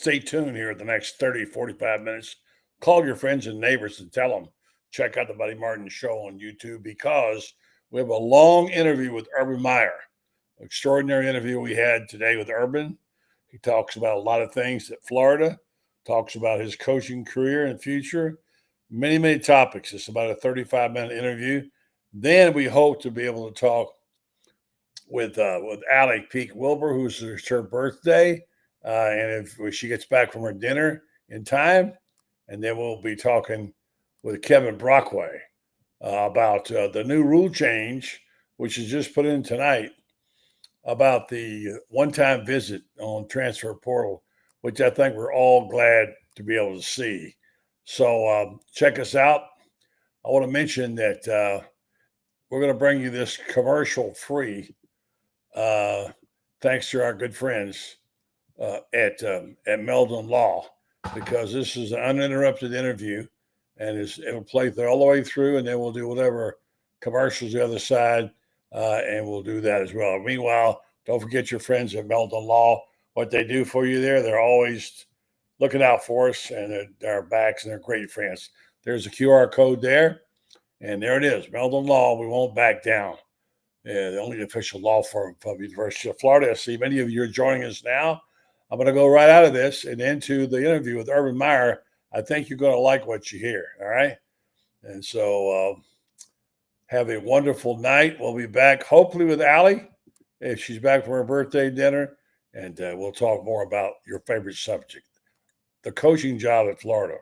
stay tuned here the next 30, 45 minutes. Call your friends and neighbors and tell them, check out the Buddy Martin Show on YouTube because we have a long interview with Urban Meyer. Extraordinary interview we had today with Urban. He talks about a lot of things at Florida, talks about his coaching career and future, many, many topics. It's about a 35-minute interview. Then we hope to be able to talk with Allie Peak Wilbur, who's her birthday, and if she gets back from her dinner in time, and then we'll be talking with Kevin Brockway about the new rule change, which is just put in tonight, about the one-time visit on transfer portal, which I think we're all glad to be able to see. So check us out. I want to mention that we're going to bring you this commercial free, thanks to our good friends at Meldon Law, because this is an uninterrupted interview, and it'll play all the way through, and then we'll do whatever commercials the other side, and we'll do that as well. Meanwhile, don't forget your friends at Meldon Law, what they do for you there. They're always looking out for us, and they're backs, and they're great friends. There's a QR code there, and there it is, Meldon Law. We won't back down. The only official law firm from the University of Florida. I see many of you are joining us now. I'm going to go right out of this and into the interview with Urban Meyer. I think you're going to like what you hear, all right? And so have a wonderful night. We'll be back hopefully with Allie, if she's back from her birthday dinner, and we'll talk more about your favorite subject, the coaching job at Florida.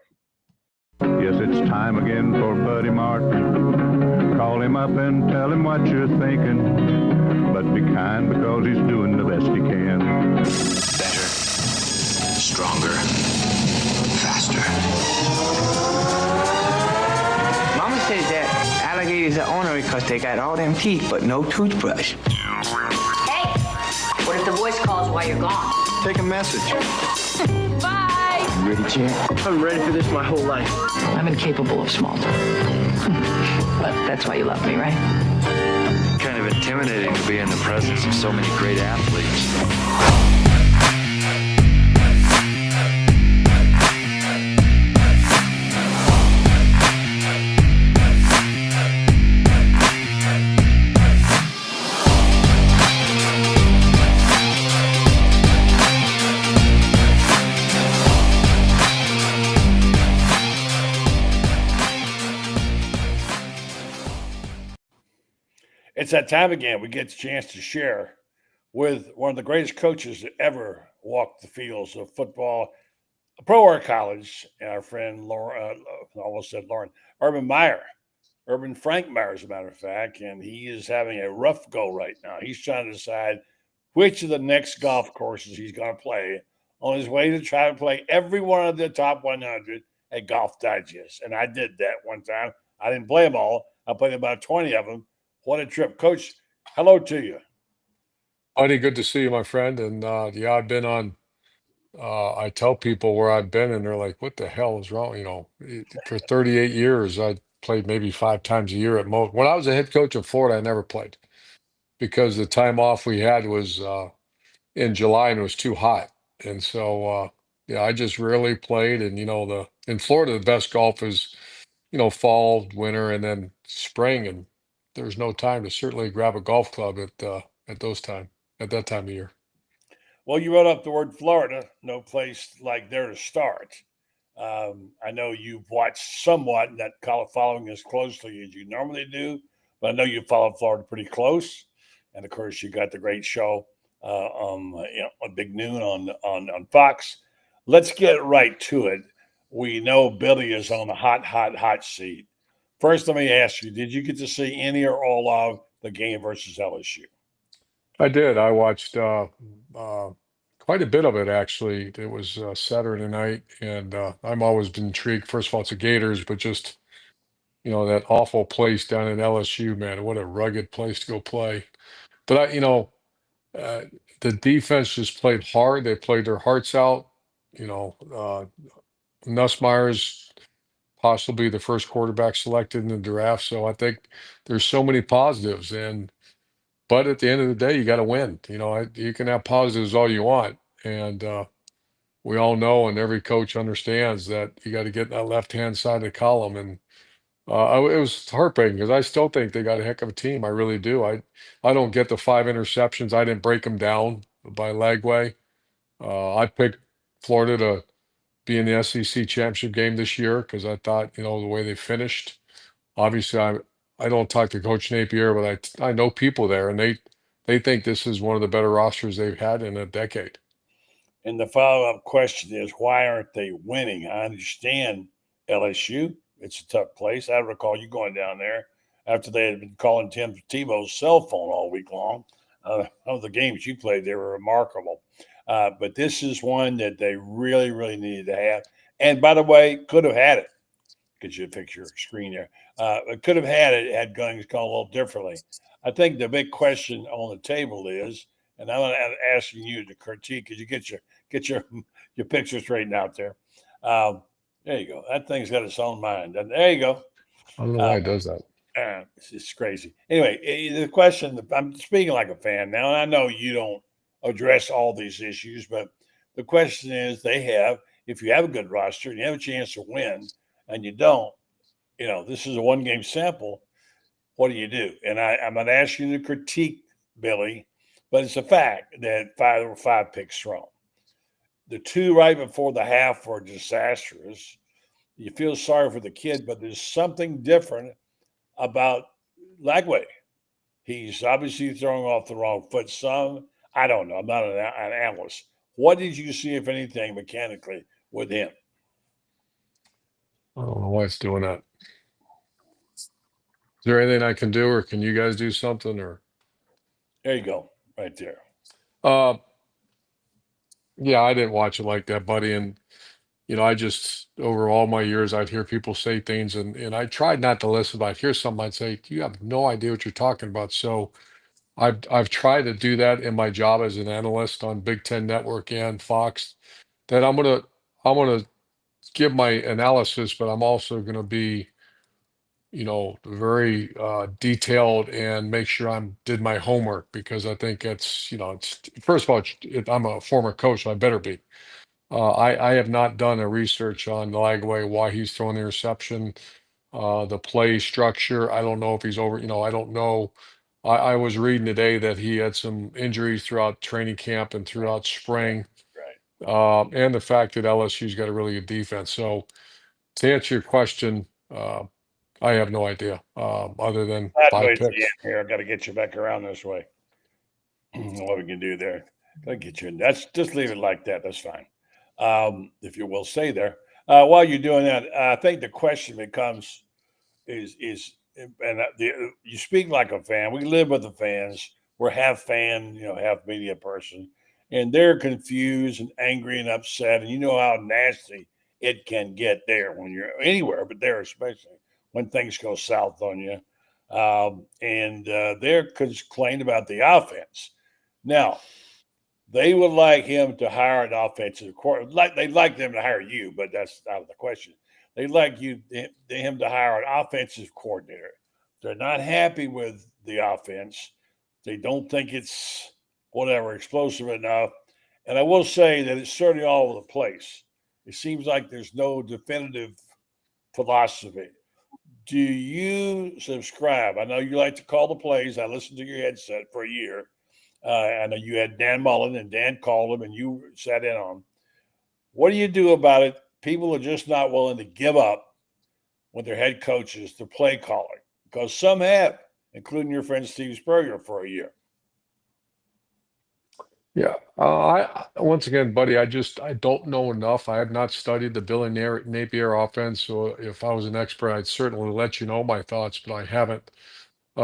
Yes, it's time again for Buddy Martin. Call him up and tell him what you're thinking, but be kind because he's doing the best he can. Better, stronger, faster. Mama says that alligators are ornery because they got all them teeth but no toothbrush. Hey, what if the voice calls while you're gone? Take a message. Bye. You ready, champ? I'm ready for this my whole life. I'm incapable of small talk. But that's why you love me, right? Kind of intimidating to be in the presence of so many great athletes. It's that time again. We get the chance to share with one of the greatest coaches that ever walked the fields of football, pro or college, and our friend Lauren, almost said Lauren, Urban Meyer, Urban Frank Meyer, as a matter of fact, and he is having a rough go right now. He's trying to decide which of the next golf courses he's going to play on his way to try to play every one of the top 100 at Golf Digest. And I did that one time. I didn't play them all. I played about 20 of them. What a trip. Coach, hello to you. Buddy, good to see you, my friend. And yeah, I've been on, I tell people where I've been, and they're like, what the hell is wrong? You know, for 38 years, I played maybe 5 times a year at most. When I was a head coach in Florida, I never played because the time off we had was in July and it was too hot. And so, yeah, I just rarely played. And, you know, in Florida, the best golf is, you know, fall, winter, and then spring. And there's no time to certainly grab a golf club at that time of year. Well, you wrote up the word Florida, no place like there to start. I know you've watched somewhat, not following as closely as you normally do, but I know you follow Florida pretty close. And of course, you got the great show on Big Noon on Fox. Let's get right to it. We know Billy is on the hot seat. First, let me ask you, did you get to see any or all of the game versus LSU? I did. I watched quite a bit of it, actually. It was Saturday night, and I'm always been intrigued. First of all, it's the Gators, but just, you know, that awful place down in LSU, man, what a rugged place to go play. But, the defense just played hard. They played their hearts out. You know, Nussmeier's possibly the first quarterback selected in the draft. So I think there's so many positives. But at the end of the day, you got to win. You know, you can have positives all you want. And we all know, and every coach understands that you got to get that left-hand side of the column. And it was heartbreaking because I still think they got a heck of a team. I really do. I don't get the 5 interceptions. I didn't break them down by Lagway. I picked Florida to be in the SEC championship game this year because I thought, the way they finished. Obviously, I don't talk to Coach Napier, but I know people there, and they think this is one of the better rosters they've had in a decade. And the follow-up question is, why aren't they winning? I understand LSU. It's a tough place. I recall you going down there after they had been calling Tim Tebow's cell phone all week long. Of the games you played, they were remarkable. But this is one that they really, really needed to have. And by the way, could have had it. Get you a picture screen there. It could have had it had things gone a little differently. I think the big question on the table is, and I'm asking you to critique because you get your picture straightened out there. There you go. That thing's got its own mind. And there you go. I don't know why it does that. It's crazy. Anyway, the question, I'm speaking like a fan now, and I know you don't address all these issues, but the question is if you have a good roster and you have a chance to win and you don't, this is a 1-game sample. What do you do? And I'm not asking you to critique Billy, but it's a fact that there were 5 picks thrown. The 2 right before the half were disastrous. You feel sorry for the kid, but there's something different about Lagway. He's obviously throwing off the wrong foot some. I don't know. I'm not an analyst. What did you see, if anything, mechanically with him? I don't know why it's doing that. Is there anything I can do, or can you guys do something? Or there you go, right there. Yeah, I didn't watch it like that, buddy. And I just over all my years, I'd hear people say things, and I tried not to listen. But I'd hear something, I'd say, "You have no idea what you're talking about." So I've tried to do that in my job as an analyst on Big Ten Network and Fox. That I'm gonna give my analysis, but I'm also gonna be very detailed and make sure did my homework because I think it's first of all, I'm a former coach, so I better be. I have not done a research on Lagway, why he's throwing the interception, the play structure. I don't know if he's over, I don't know. I was reading today that he had some injuries throughout training camp and throughout spring, and the fact that LSU's got a really good defense. So to answer your question, I have no idea, other than 5 picks. Here, I've got to get you back around this way. What we can do there. Got to get you in. Just leave it like that. That's fine. If you will stay there. While you're doing that, I think the question becomes is you speak like a fan. We live with the fans. We're half fan, half media person, and they're confused and angry and upset. And you know how nasty it can get there when you're anywhere, but there especially when things go south on you. And they're complained about the offense. Now, they would like him to hire an offensive coordinator. They'd like them to hire you, but that's out of the question. They'd like him to hire an offensive coordinator. They're not happy with the offense. They don't think it's explosive enough. And I will say that it's certainly all over the place. It seems like there's no definitive philosophy. Do you subscribe? I know you like to call the plays. I listened to your headset for a year. I know you had Dan Mullen, and Dan called him, and you sat in on him. What do you do about it? People are just not willing to give up with their head coaches to play calling, because some have, including your friend Steve Spurrier for a year. Yeah. I once again, buddy, I don't know enough. I have not studied the Billy Napier offense. So if I was an expert, I'd certainly let you know my thoughts, but I haven't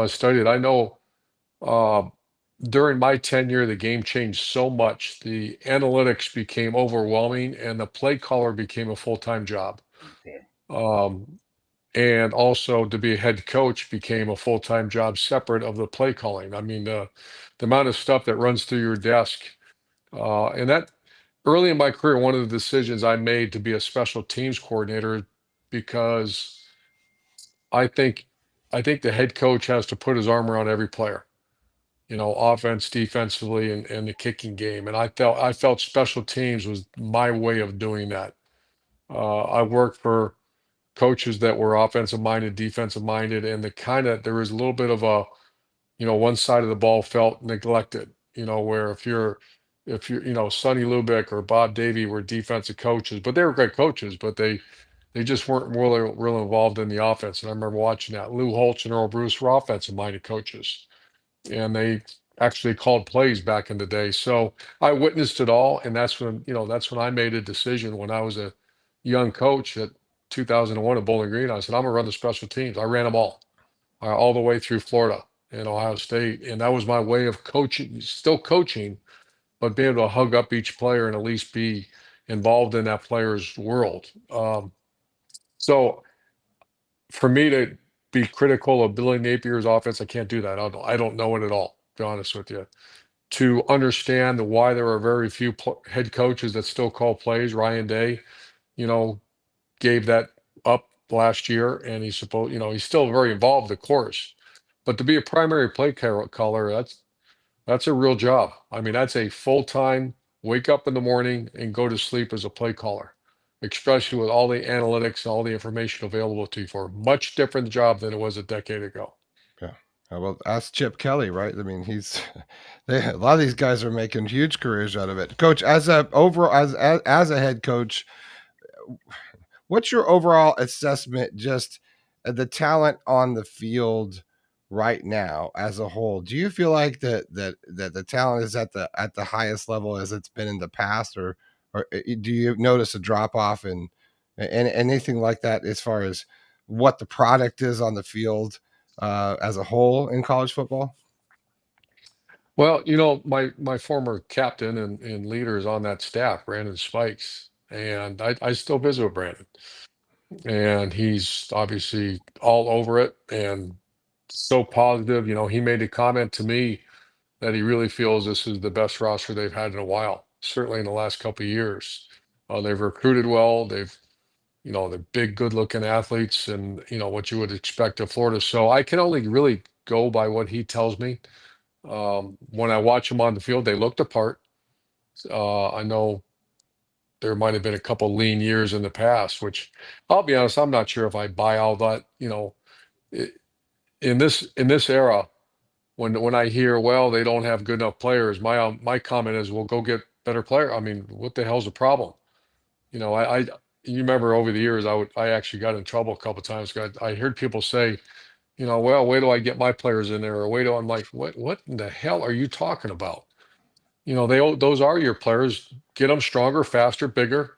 studied. I know during my tenure, the game changed so much. The analytics became overwhelming, and the play caller became a full-time job. Okay. And also to be a head coach became a full-time job separate of the play calling. I mean, the amount of stuff that runs through your desk. And that early in my career, one of the decisions I made to be a special teams coordinator, because I think the head coach has to put his arm around every player. offense, defensively, and the kicking game. And I felt special teams was my way of doing that. I worked for coaches that were offensive minded, defensive minded, and there was a little bit of a, one side of the ball felt neglected, where if you're, Sonny Lubick or Bob Davie were defensive coaches, but they were great coaches, but they just weren't really involved in the offense. And I remember watching that. Lou Holtz and Earl Bruce were offensive minded coaches, and they actually called plays back in the day. So I witnessed it all, and that's when I made a decision when I was a young coach at 2001 at Bowling Green. I said, I'm gonna run the special teams. I ran them all the way through Florida and Ohio State, and that was my way of coaching, still coaching, but being able to hug up each player and at least be involved in that player's world. So for me to be critical of Billy Napier's offense, I can't do that. I don't know it at all, to be honest with you. To understand why there are very few head coaches that still call plays. Ryan Day, you know, gave that up last year, and he's still very involved, of course. But to be a primary play caller, that's a real job. I mean, that's a full-time wake up in the morning and go to sleep as a play caller, especially with all the analytics and all the information available to you for a much different job than it was a decade ago. Yeah. Well, ask Chip Kelly, right? I mean, a lot of these guys are making huge careers out of it. Coach, as a head coach, what's your overall assessment, just the talent on the field right now as a whole? Do you feel like that the talent is at the highest level as it's been in the past, or do you notice a drop off and anything like that as far as what the product is on the field as a whole in college football? Well, my former captain and leader is on that staff, Brandon Spikes, and I still visit with Brandon, and he's obviously all over it and so positive. He made a comment to me that he really feels this is the best roster they've had in a while, certainly in the last couple of years. They've recruited well. They're big, good-looking athletes, and what you would expect of Florida. So I can only really go by what he tells me. When I watch them on the field, they look the part. I know there might have been a couple lean years in the past, which I'll be honest, I'm not sure if I buy all that. I- in this era, when I hear, well, they don't have good enough players, my comment is, well, go get better player. I mean, what the hell's the problem? I you remember over the years, I actually got in trouble a couple times. I heard people say, well, wait till I get my players in there, or wait till I'm like, what in the hell are you talking about? Those are your players. Get them stronger, faster, bigger.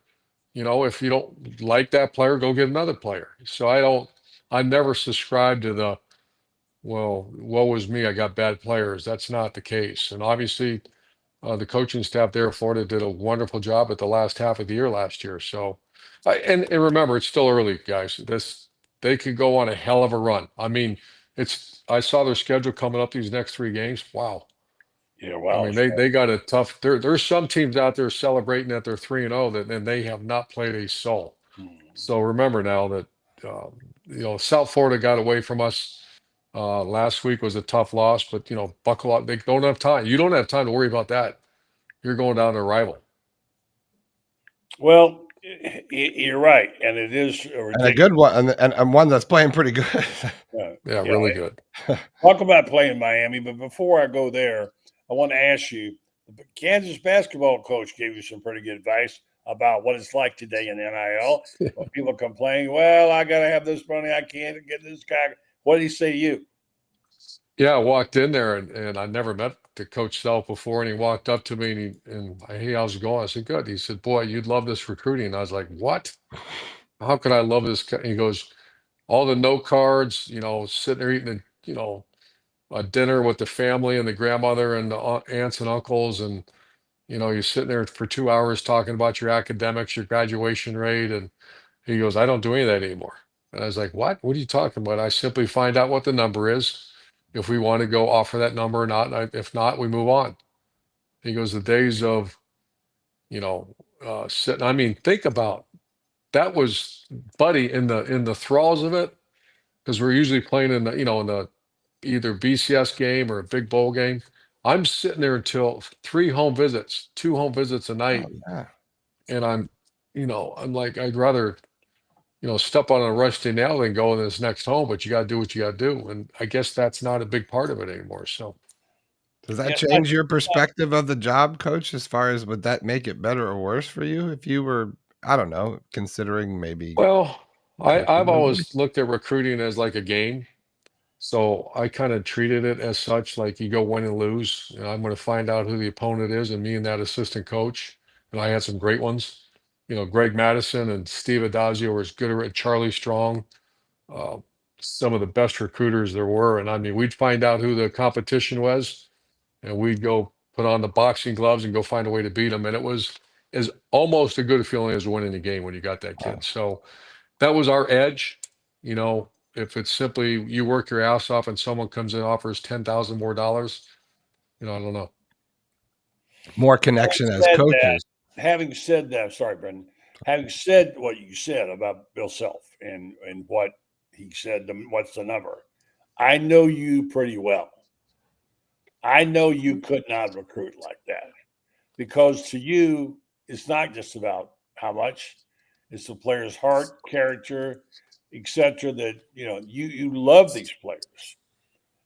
If you don't like that player, go get another player. So I never subscribe to the, well, woe is me, I got bad players. That's not the case. And obviously, the coaching staff there at Florida did a wonderful job at the last half of the year last year. So, and remember, it's still early, guys. They could go on a hell of a run. I mean, I saw their schedule coming up these next 3 games. Wow. Yeah, I wow. mean, they got a tough. There's some teams out there celebrating that they're 3-0, and they have not played a soul. So remember now that South Florida got away from us. Last week was a tough loss, but buckle up. They don't have time. You don't have time to worry about that. You're going down to a rival. Well, you're right, and it is And a good one, and one that's playing pretty good. Yeah, really good. Talk about playing Miami, but before I go there, I want to ask you: the Kansas basketball coach gave you some pretty good advice about what it's like today in NIL. When people complain, well, I got to have this money, I can't get this guy. What did he say to you? Yeah, I walked in there and I never met the coach Self before, and he walked up to me and hey, how's it going? I said, good. He said, boy, you'd love this recruiting. And I was like, what? How could I love this? He goes, all the note cards, sitting there eating a dinner with the family and the grandmother and the aunts and uncles, and you're sitting there for 2 hours talking about your academics, your graduation rate, and he goes, I don't do any of that anymore. And I was like, what? What are you talking about? I simply find out what the number is, if we want to go offer that number or not. And if not, we move on. He goes, the days of, sitting. I mean, think about that was Buddy in the thralls of it, because we're usually playing in the either BCS game or a big bowl game. I'm sitting there until 3 home visits, 2 home visits a night, Oh, yeah. and I'm like, I'd rather, step on a rusty nail than go in this next home, but you gotta do what you gotta do, and I guess that's not a big part of it anymore, so. Does that Yeah, change your perspective of the job, coach, as far as would that make it better or worse for you if you were, I don't know, considering maybe Well, I've coaching one day? always looked at recruiting as like a game. So I kind of treated it as such, like you go win and lose. And I'm going to find out who the opponent is, and me and that assistant coach. And I had some great ones. Greg Madison and Steve Adazio were as good at Charlie Strong, uh, some of the best recruiters there were. And I mean, we'd find out who the competition was, and we'd go put on the boxing gloves and go find a way to beat them. And it was as almost a good a feeling as winning the game when you got that kid. So that was our edge. If it's simply you work your ass off and someone comes in and offers 10,000 more dollars, I don't know. More connection as said that, coaches. having said that, sorry, Brendan, having said what you said about Bill Self and what he said, what's the number? I know you pretty well. I know you could not recruit like that because to you, it's not just about how much; it's the player's heart, character, etc. That you love these players,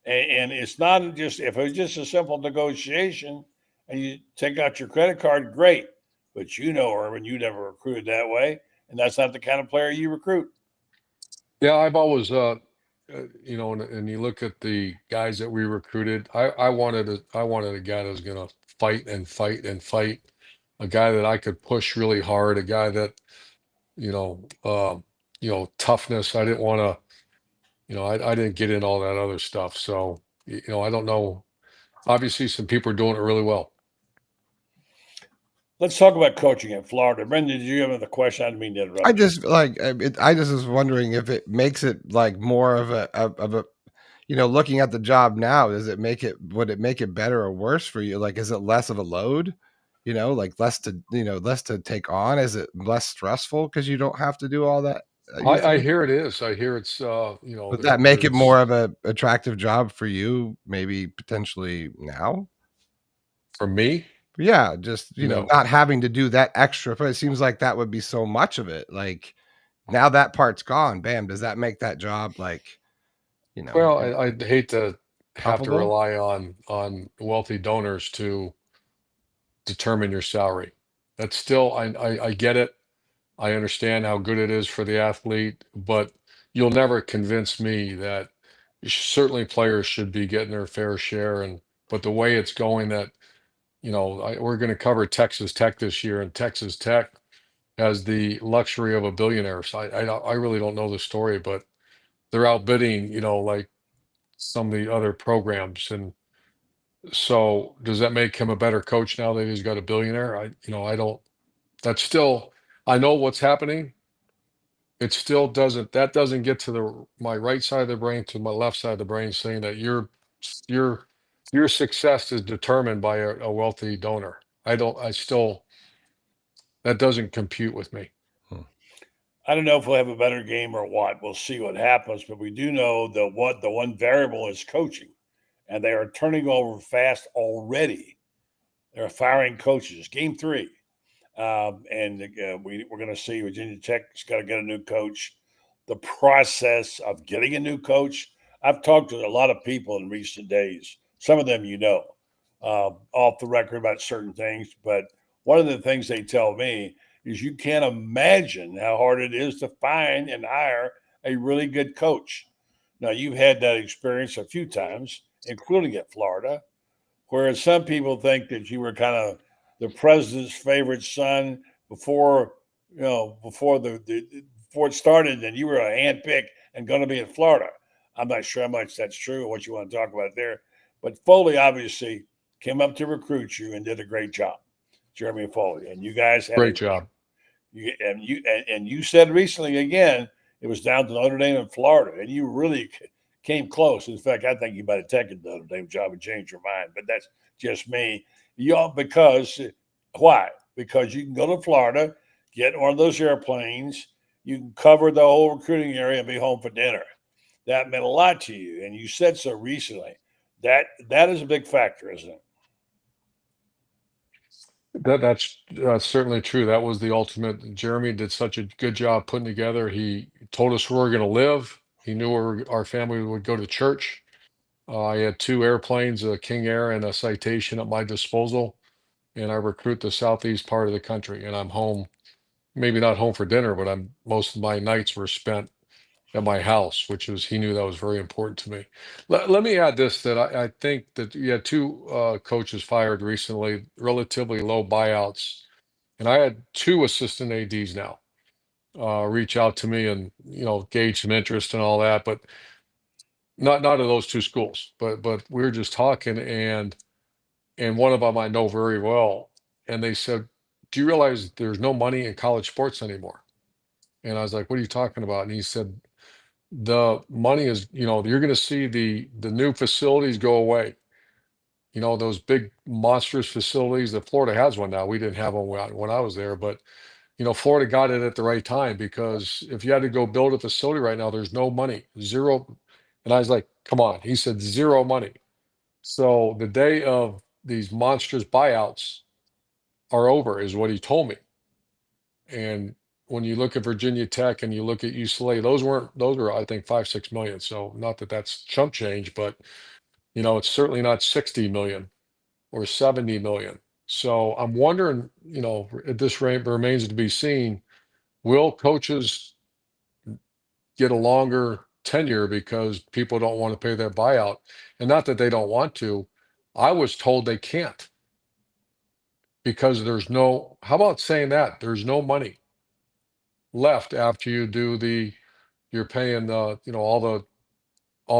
and it's not just if it was just a simple negotiation and you take out your credit card, great. But Urban, you never recruited that way, and that's not the kind of player you recruit. Yeah, I've always, and you look at the guys that we recruited. I wanted a guy that was going to fight and fight and fight, a guy that I could push really hard, a guy that, toughness. I didn't want to, I didn't get in all that other stuff. So, I don't know. Obviously, some people are doing it really well. Let's talk about coaching in Florida. Brendan, did you have another question? I didn't mean to interrupt. I just like I just was wondering if it makes it like more of a looking at the job now, would it make it better or worse for you? Like, is it less of a load? Like less to take on? Is it less stressful because you don't have to do all that? You I think? hear it is. I hear it's, Would that make it more of a attractive job for you, maybe potentially now? for me. Yeah, just No. not having to do that extra, but it seems like that would be so much of it. Like now that part's gone, bam, does that make that job like, Well, I'd hate to have to preferable? rely on wealthy donors to determine your salary. That's still, I get it. I understand how good it is for the athlete, but you'll never convince me that certainly players should be getting their fair share. But the way it's going, that we're going to cover Texas Tech this year, and Texas Tech has the luxury of a billionaire. So I really don't know the story, but they're outbidding, like some of the other programs. And so does that make him a better coach now that he's got a billionaire? I don't, that's still, I know what's happening. It still that doesn't get to my right side of the brain to my left side of the brain saying that your your success is determined by a wealthy donor. I still, that doesn't compute with me. I don't know if we'll have a better game or what. We'll see what happens, but we do know that the one variable is coaching, and they are turning over fast already. They're firing coaches. Game 3, and we're going to see Virginia Tech's got to get a new coach. The process of getting a new coach. I've talked to a lot of people in recent days. Some of them off the record about certain things, but one of the things they tell me is you can't imagine how hard it is to find and hire a really good coach. Now, you've had that experience a few times, including at Florida, whereas some people think that you were kind of the president's favorite son before, before it started, and you were a handpick and going to be in Florida. I'm not sure how much that's true or what you want to talk about there. But Foley obviously came up to recruit you and did a great job, Jeremy Foley. And you guys had Great job. you said recently again it was down to Notre Dame and Florida, and you really came close. In fact, I think you might have taken the Notre Dame job and changed your mind, but that's just me. Because why? Because you can go to Florida, get one of those airplanes, you can cover the whole recruiting area and be home for dinner. That meant a lot to you, and you said so recently. That is a big factor, isn't it? That's certainly true. That was the ultimate. Jeremy did such a good job putting together. He told us where we're going to live. He knew where our family would go to church. I had two airplanes, a King Air and a Citation at my disposal, and I recruit the southeast part of the country. And I'm home, maybe not home for dinner, but most of my nights were spent at my house, which was he knew that was very important to me. Let me add this that I think that you had two coaches fired recently, relatively low buyouts, and I had two assistant ads now reach out to me and gauge some interest and all that, but not of those two schools, but we were just talking, and one of them I know very well, and they said, "Do you realize there's no money in college sports anymore?" And I was like, "What are you talking about?" And he said, the money is, you're going to see the new facilities go away. Those big monstrous facilities that Florida has one now. We didn't have one when I was there, but Florida got it at the right time, because if you had to go build a facility right now, there's no money, zero. And I was like, come on. He said zero money. So the day of these monstrous buyouts are over, is what he told me. And when you look at Virginia Tech and you look at UCLA, those were, I think, 5-6 million. So not that that's chump change, but it's certainly not 60 million or 70 million. So I'm wondering, at this rate remains to be seen, will coaches get a longer tenure because people don't want to pay their buyout? And not that they don't want to. I was told they can't, because how about saying that there's no money left after you do you're paying all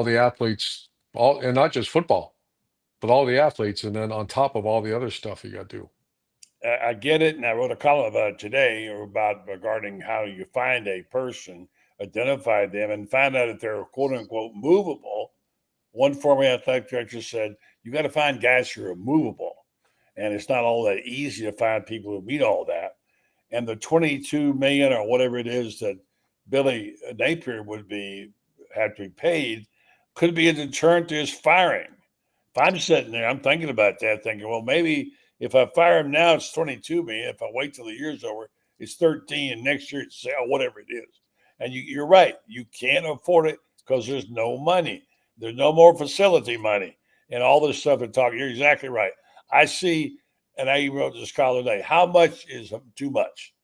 the athletes, and not just football, but all the athletes, and then on top of all the other stuff you got to do. I get it, and I wrote a column about it today regarding how you find a person, identify them, and find out if they're quote unquote movable. One former athletic director said you got to find guys who are movable, and it's not all that easy to find people who meet all that. And the 22 million or whatever it is that Billy Napier have to be paid could be a deterrent to his firing. If I'm sitting there, I'm thinking about that, thinking, well, maybe if I fire him now, it's 22 million. If I wait till the year's over, it's 13, and next year it's whatever it is. And you're right, you can't afford it because there's no money. There's no more facility money and all this stuff and talk. You're exactly right. I see, and I even wrote this column today. How much is too much?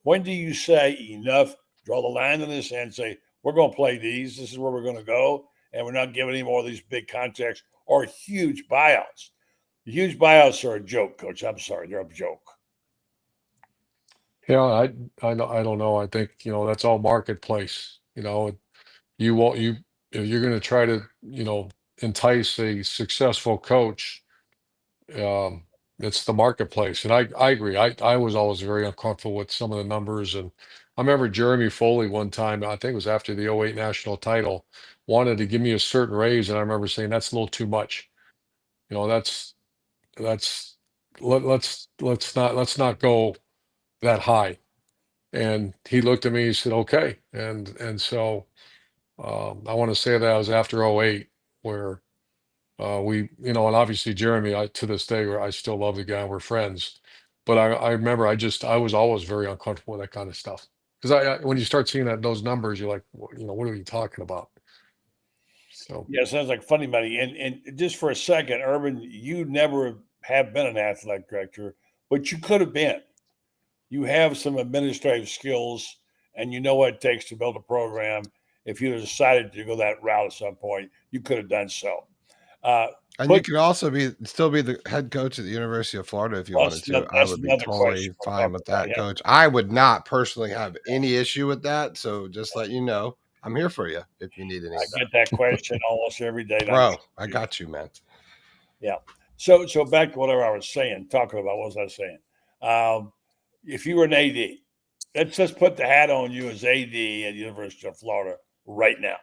When do you say enough? Draw the line in the sand and say, we're going to play these. This is where we're going to go. And we're not giving any more of these big contracts or huge buyouts. The huge buyouts are a joke, Coach. I'm sorry. They're a joke. Yeah, I don't know. I think, that's all marketplace. You won't, if you're going to try to, entice a successful coach, it's the marketplace. And I agree. I was always very uncomfortable with some of the numbers. And I remember Jeremy Foley one time, I think it was after the '08 national title, wanted to give me a certain raise. And I remember saying, that's a little too much. That's let's not go that high. And he looked at me, he said, okay. And so I want to say that was after '08, where and obviously Jeremy, to this day, where I still love the guy, we're friends. But I remember I was always very uncomfortable with that kind of stuff. Because when you start seeing those numbers, you're like, what are you talking about? So yeah, sounds like funny money. And just for a second, Urban, you never have been an athletic director, but you could have been. You have some administrative skills, and you know what it takes to build a program. If you decided to go that route at some point, you could have done so. And you could also still be the head coach at the University of Florida if you wanted to. I would be totally fine with that, Coach. I would not personally have any issue with that. So just let you know, I'm here for you if you need anything. I get that question almost every day. Bro, I got you, man. Yeah. So back to whatever I was saying, talking about, what was I saying? If you were an AD, let's just put the hat on you as AD at the University of Florida right now.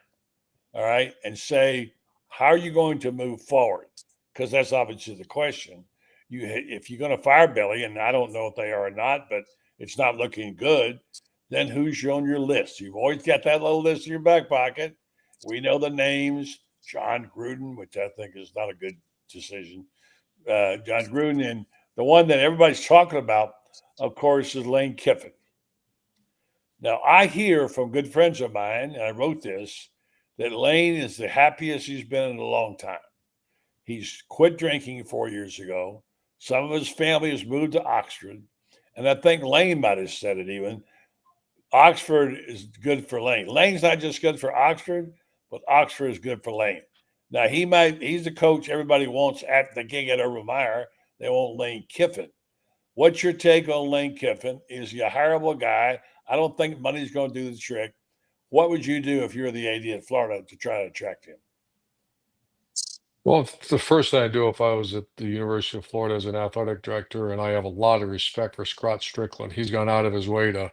All right. And say, how are you going to move forward? Because that's obviously the question. If you're going to fire Billy, and I don't know if they are or not, but it's not looking good, then who's on your list? You've always got that little list in your back pocket. We know the names. John Gruden, which I think is not a good decision. John Gruden, and the one that everybody's talking about, of course, is Lane Kiffin. Now, I hear from good friends of mine, and I wrote this, that Lane is the happiest he's been in a long time. He's quit drinking 4 years ago. Some of his family has moved to Oxford. And I think Lane might have said it even. Oxford is good for Lane. Lane's not just good for Oxford, but Oxford is good for Lane. Now, he's the coach everybody wants at the gig at Urban Meyer. They want Lane Kiffin. What's your take on Lane Kiffin? Is he a hireable guy? I don't think money's going to do the trick. What would you do if you're the AD at Florida to try to attract him? Well, the first thing I do if I was at the University of Florida as an athletic director, and I have a lot of respect for Scott Strickland. He's gone out of his way to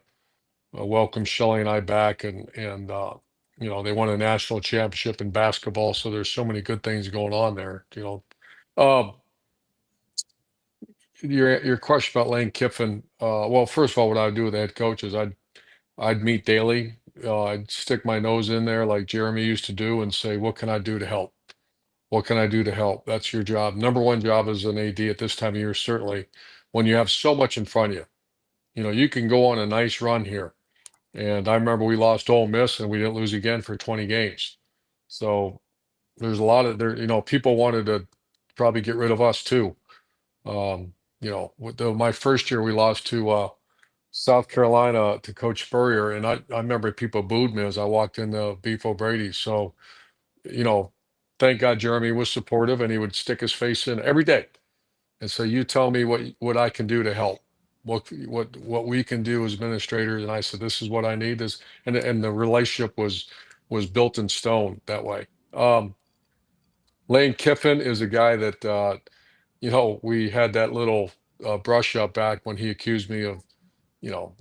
welcome Shelley and I back, and they won a national championship in basketball. So there's so many good things going on there. Um, your question about Lane Kiffin. Well, first of all, what I would do with the head coach is I'd meet daily. I'd stick my nose in there like Jeremy used to do and say, what can I do to help? What can I do to help? That's your job. Number one job as an AD at this time of year, certainly when you have so much in front of you. You can go on a nice run here. And I remember we lost Ole Miss and we didn't lose again for 20 games. So there's a lot of there, people wanted to probably get rid of us too. My first year we lost to South Carolina to Coach Spurrier, and I remember people booed me as I walked into Beef O'Brady. So, you know, thank God Jeremy was supportive and he would stick his face in every day. And so you tell me what I can do to help, what we can do as administrators. And I said, this is what I need is, and the relationship was built in stone that way. Lane Kiffin is a guy that, we had that little brush up back when he accused me of,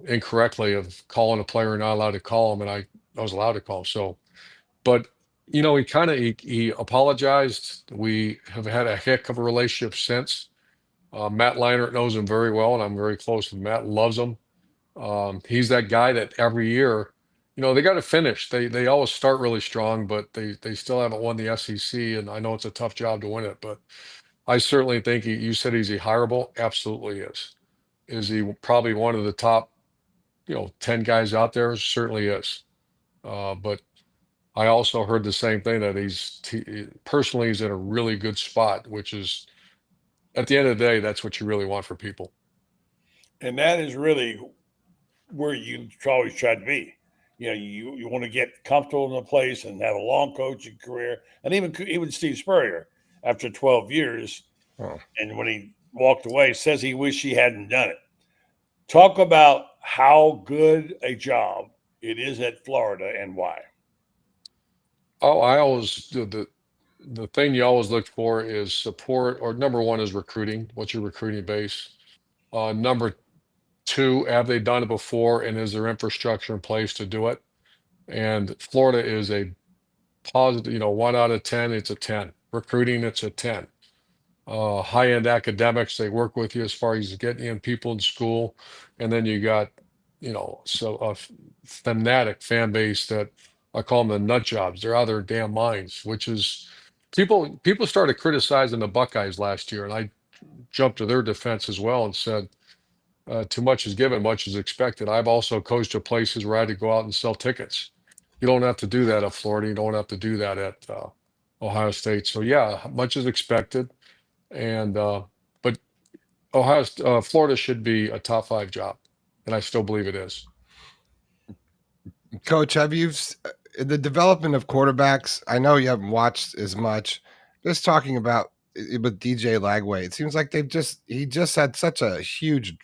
incorrectly of calling a player not allowed to call him. And I was allowed to call him. So, but he apologized. We have had a heck of a relationship since. Matt Leinart knows him very well, and I'm very close with Matt. Loves him. He's that guy that every year, they got to finish. They always start really strong, but they still haven't won the SEC, and I know it's a tough job to win it. But I certainly think you said he's a hireable. Absolutely is. Is he probably one of the top, 10 guys out there? Certainly is. But I also heard the same thing that personally he's in a really good spot, which is at the end of the day, that's what you really want for people. And that is really where you always try to be. You want to get comfortable in a place and have a long coaching career. And even Steve Spurrier, after 12 years, and when he walked away, says he wished he hadn't done it. Talk about how good a job it is at Florida and why. Oh, I always the thing you always look for is support, or number one is recruiting. What's your recruiting base? Number two, have they done it before, and is there infrastructure in place to do it? And Florida is a positive, 1 out of 10, it's a 10. Recruiting, it's a 10. High-end academics, they work with you as far as getting in people in school. And then you got, so a fanatic fan base that I call them the nut jobs. They're out of their damn minds, which is people started criticizing the Buckeyes last year, and I jumped to their defense as well and said, too much is given, much is expected. I've also coached at places where I had to go out and sell tickets. You don't have to do that at Florida. You don't have to do that at Ohio State. So yeah, much is expected, and but Florida should be a top 5 job, and I still believe it is. Coach, have you the development of quarterbacks? I know you haven't watched as much. Just talking about with DJ Lagway, it seems like he just had such a huge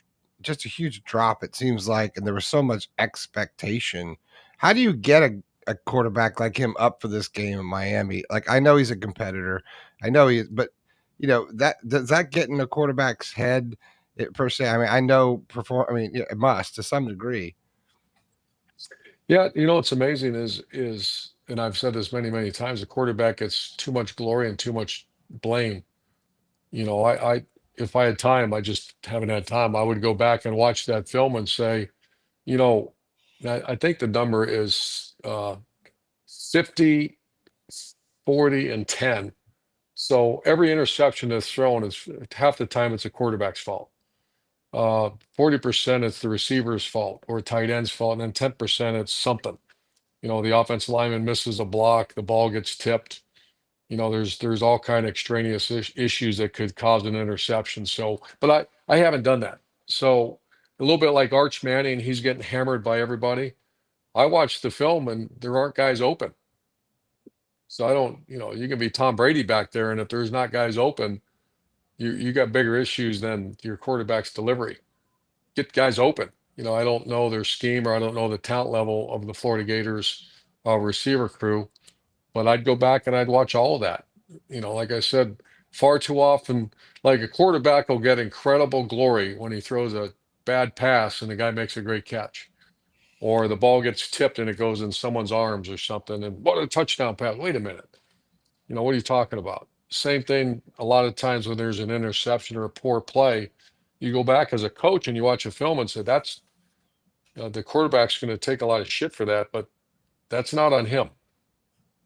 drop. It seems like, and there was so much expectation. How do you get a quarterback like him up for this game in Miami? Like, I know he's a competitor, I know he is, but that does that get in a quarterback's head per se? I mean, I know it must to some degree. Yeah, what's amazing is, and I've said this many, many times, the quarterback gets too much glory and too much blame. I if I had time, I just haven't had time. I would go back and watch that film and say, I think the number is 54 40, and 10. So every interception that's thrown is half the time it's a quarterback's fault. 40% it's the receiver's fault or tight end's fault, and then 10% it's something. The offensive lineman misses a block, the ball gets tipped. There's all kind of extraneous issues that could cause an interception. So, but I haven't done that. So a little bit like Arch Manning, he's getting hammered by everybody. I watched the film and there aren't guys open. So I don't, you can be Tom Brady back there, and if there's not guys open, you got bigger issues than your quarterback's delivery. Get guys open. I don't know their scheme, or I don't know the talent level of the Florida Gators receiver crew, but I'd go back and I'd watch all of that. Like I said, far too often, like a quarterback will get incredible glory when he throws a bad pass and the guy makes a great catch, or the ball gets tipped and it goes in someone's arms or something. And what a touchdown pass. Wait a minute. What are you talking about? Same thing a lot of times when there's an interception or a poor play, you go back as a coach and you watch a film and say, that's the quarterback's going to take a lot of shit for that, but that's not on him.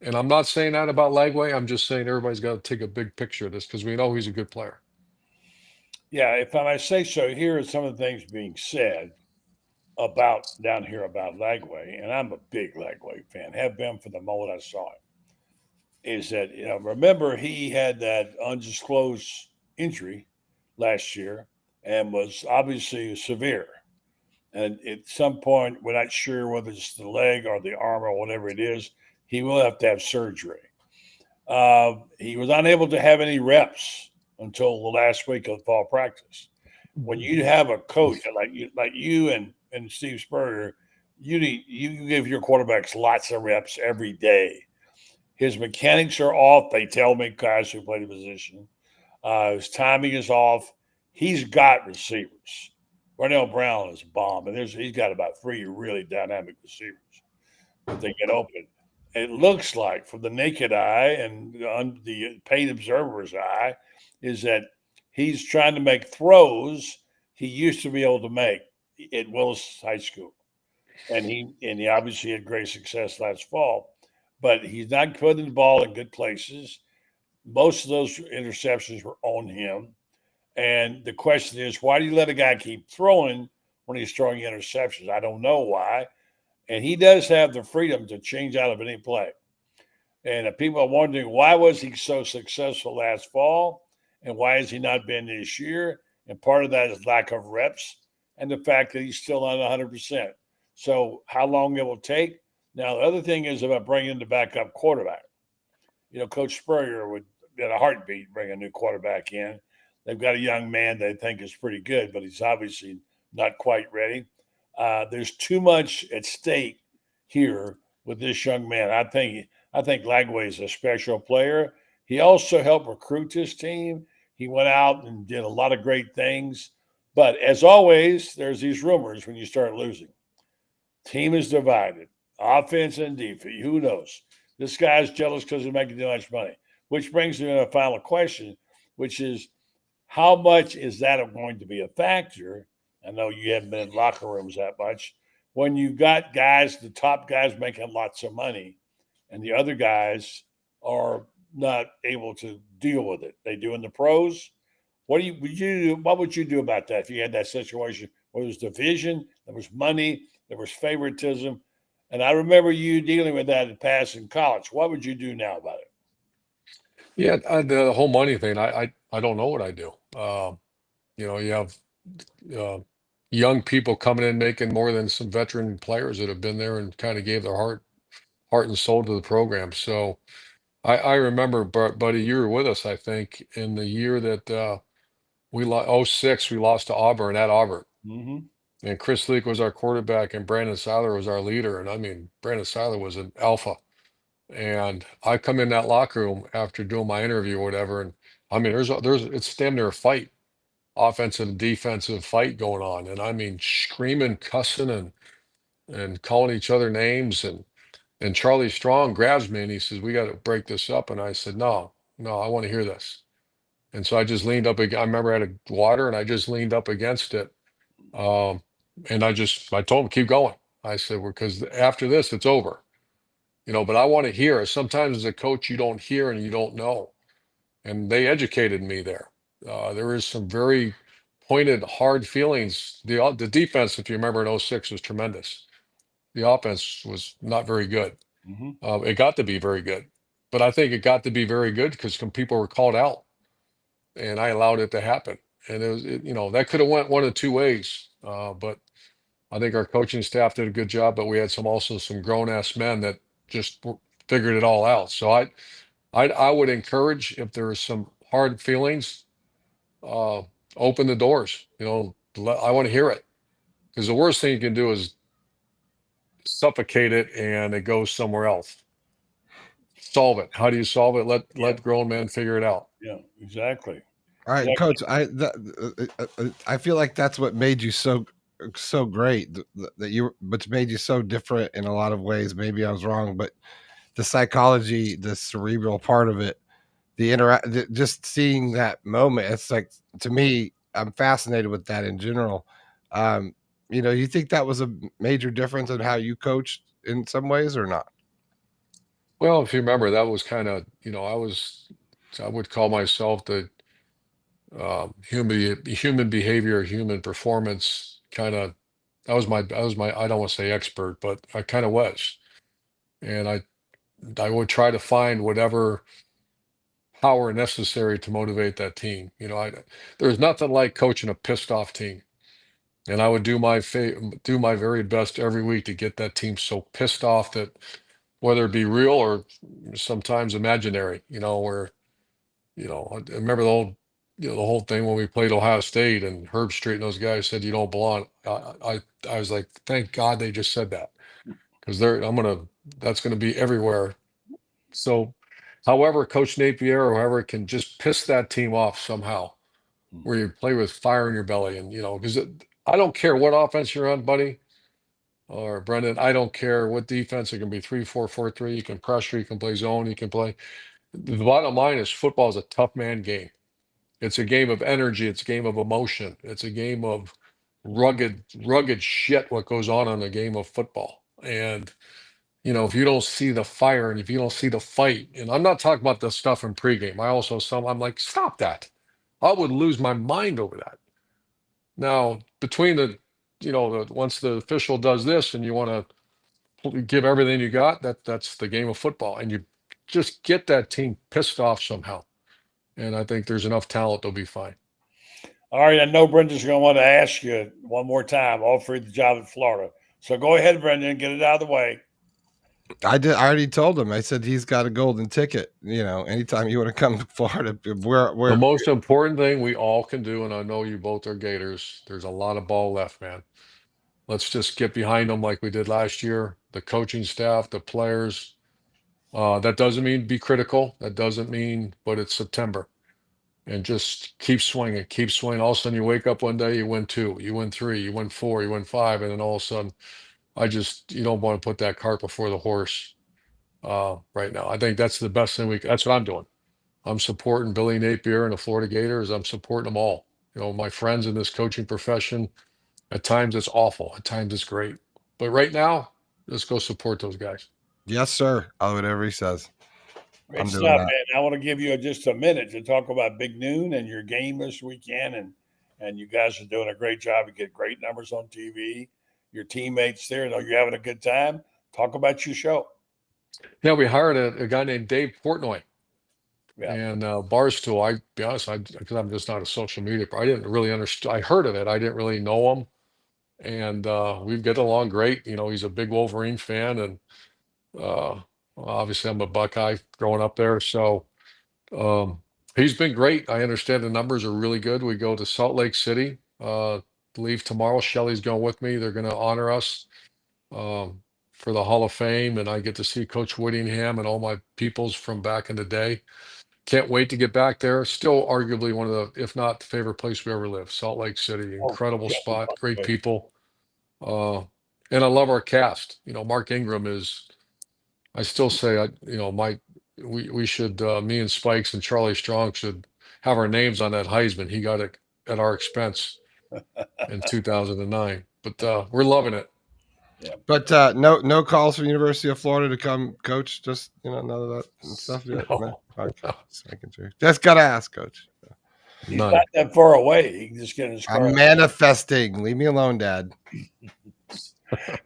And I'm not saying that about Lagway. I'm just saying everybody's got to take a big picture of this because we know he's a good player. Yeah, if I might say so, here are some of the things being said down here about Lagway, and I'm a big Lagway fan, have been from the moment I saw him. Is that remember he had that undisclosed injury last year and was obviously severe. And at some point, we're not sure whether it's the leg or the arm or whatever it is, he will have to have surgery. He was unable to have any reps until the last week of fall practice. When you have a coach like you and Steve Spurrier, you give your quarterbacks lots of reps every day. His mechanics are off. They tell me, guys who play the position. His timing is off. He's got receivers. Darnell Brown is a bomb, and he's got about 3 really dynamic receivers that they get open. It looks like, from the naked eye and the paid observer's eye, is that he's trying to make throws he used to be able to make at Willis High School, and he obviously had great success last fall. But he's not putting the ball in good places. Most of those interceptions were on him. And the question is, why do you let a guy keep throwing when he's throwing interceptions? I don't know why. And he does have the freedom to change out of any play. And people are wondering, why was he so successful last fall? And why has he not been this year? And part of that is lack of reps and the fact that he's still not 100%. So how long it will take? Now, the other thing is about bringing the backup quarterback. Coach Spurrier would, in a heartbeat, bring a new quarterback in. They've got a young man they think is pretty good, but he's obviously not quite ready. There's too much at stake here with this young man. I think Lagway is a special player. He also helped recruit this team. He went out and did a lot of great things. But as always, there's these rumors when you start losing. Team is divided. Offense and defense. Who knows? This guy's jealous because he's making too much money, which brings me to a final question, which is, how much is that going to be a factor? I know you haven't been in locker rooms that much. When you got guys, the top guys making lots of money, and the other guys are not able to deal with it. They do in the pros. What would you do about that if you had that situation where there was division, there was money, there was favoritism? And I remember you dealing with that in the past in college. What would you do now about it? Yeah, the whole money thing, I don't know what I do. You have young people coming in making more than some veteran players that have been there and kind of gave their heart and soul to the program. So I remember, buddy, you were with us, I think, in the year that we lost 06, we lost to Auburn at Auburn. Mm-hmm. And Chris Leak was our quarterback and Brandon Seiler was our leader. And I mean, Brandon Seiler was an alpha. And I come in that locker room after doing my interview or whatever, and I mean, it's damn near a fight, offensive and defensive fight going on, and I mean, screaming, cussing, and calling each other names, and Charlie Strong grabs me and he says, "We got to break this up," and I said, "No, I want to hear this," and so I just leaned up. I remember I had a water, and I just leaned up against it, and I told him, "Keep going." I said, "Because after this, it's over." but I want to hear. Sometimes as a coach, you don't hear and you don't know. And they educated me there. There is some very pointed, hard feelings. The defense, if you remember in '06, was tremendous. The offense was not very good. It got to be very good. But I think it got to be very good because some people were called out, and I allowed it to happen. And that could have went one of two ways. But I think our coaching staff did a good job, but we had also some grown ass men that just figured it all out. So I would encourage, if there is some hard feelings, uh, open the doors. I want to hear it, because the worst thing you can do is suffocate it and it goes somewhere else. Solve it. How do you solve it? Let grown men figure it out. Yeah, exactly. All right, Coach. I feel like that's what made you so great. Which made you so different in a lot of ways. Maybe I was wrong, but the psychology, the cerebral part of it, just seeing that moment, it's like, to me, I'm fascinated with that in general. You think that was a major difference in how you coached in some ways, or not? Well, if you remember, that was kind of, I would call myself the human behavior, human performance kind of. I was my I don't want to say expert, but I kind of was. And I would try to find whatever power necessary to motivate that team. There's nothing like coaching a pissed off team. And I would do my very best every week to get that team so pissed off that, whether it be real or sometimes imaginary, where, I remember the whole thing when we played Ohio State and Herb Street and those guys said, "You don't belong." I was like, thank God they just said that, because that's gonna be everywhere. So, however, Coach Napier or whoever can just piss that team off somehow, where you play with fire in your belly, and because I don't care what offense you're on, buddy, or Brenden. I don't care what defense. It can be 3-4-4-3. You can pressure. You can play zone. You can play. The bottom line is, football is a tough man game. It's a game of energy. It's a game of emotion. It's a game of rugged shit. What goes on in a game of football, and if you don't see the fire and if you don't see the fight, and I'm not talking about the stuff in pregame. I'm like, stop that. I would lose my mind over that. Now, between once the official does this and you want to give everything you got, that's the game of football, and you just get that team pissed off somehow. And I think there's enough talent, they'll be fine. All right, I know Brendan's going to want to ask you one more time. Offer you the job in Florida, so go ahead, Brendan, get it out of the way. I already told him. I said he's got a golden ticket. Anytime you want to come to Florida, The most important thing we all can do, and I know you both are Gators, there's a lot of ball left, man. Let's just get behind them like we did last year. The coaching staff, the players. That doesn't mean be critical. That doesn't mean, but it's September. And just keep swinging, keep swinging. All of a sudden, you wake up one day, you win 2, you win 3, you win 4, you win 5, and then all of a sudden, you don't want to put that cart before the horse right now. I think that's the best thing that's what I'm doing. I'm supporting Billy Napier and the Florida Gators. I'm supporting them all. My friends in this coaching profession, at times it's awful, at times it's great. But right now, let's go support those guys. Yes, sir. Whatever he says. Great stuff, man. I want to give you just a minute to talk about Big Noon and your game this weekend, and you guys are doing a great job. You get great numbers on TV. Your teammates there, know you're having a good time. Talk about your show. Yeah, we hired a guy named Dave Portnoy. Yeah. And Barstool, I'll be honest, because I'm just not a social media, I didn't really understand. I heard of it. I didn't really know him. And we get along great. He's a big Wolverine fan, and obviously I'm a Buckeye growing up there. So he's been great. I understand the numbers are really good. We go to Salt Lake City, leave tomorrow. Shelly's going with me. They're going to honor us for the Hall of Fame, and I get to see Coach Whittingham and all my peoples from back in the day. Can't wait to get back there. Still arguably one of the, if not the favorite place we ever lived. Salt Lake City, incredible spot, great people. And I love our cast. Mark Ingram is, I still say, we should, me and Spikes and Charlie Strong should have our names on that Heisman. He got it at our expense in 2009. But we're loving it. But no calls from University of Florida to come coach. Just none of that stuff yet. No. Okay. Just making sure. Just gotta ask, coach. He's None. not that far away. He can just get in his car. I'm manifesting. Leave me alone, Dad.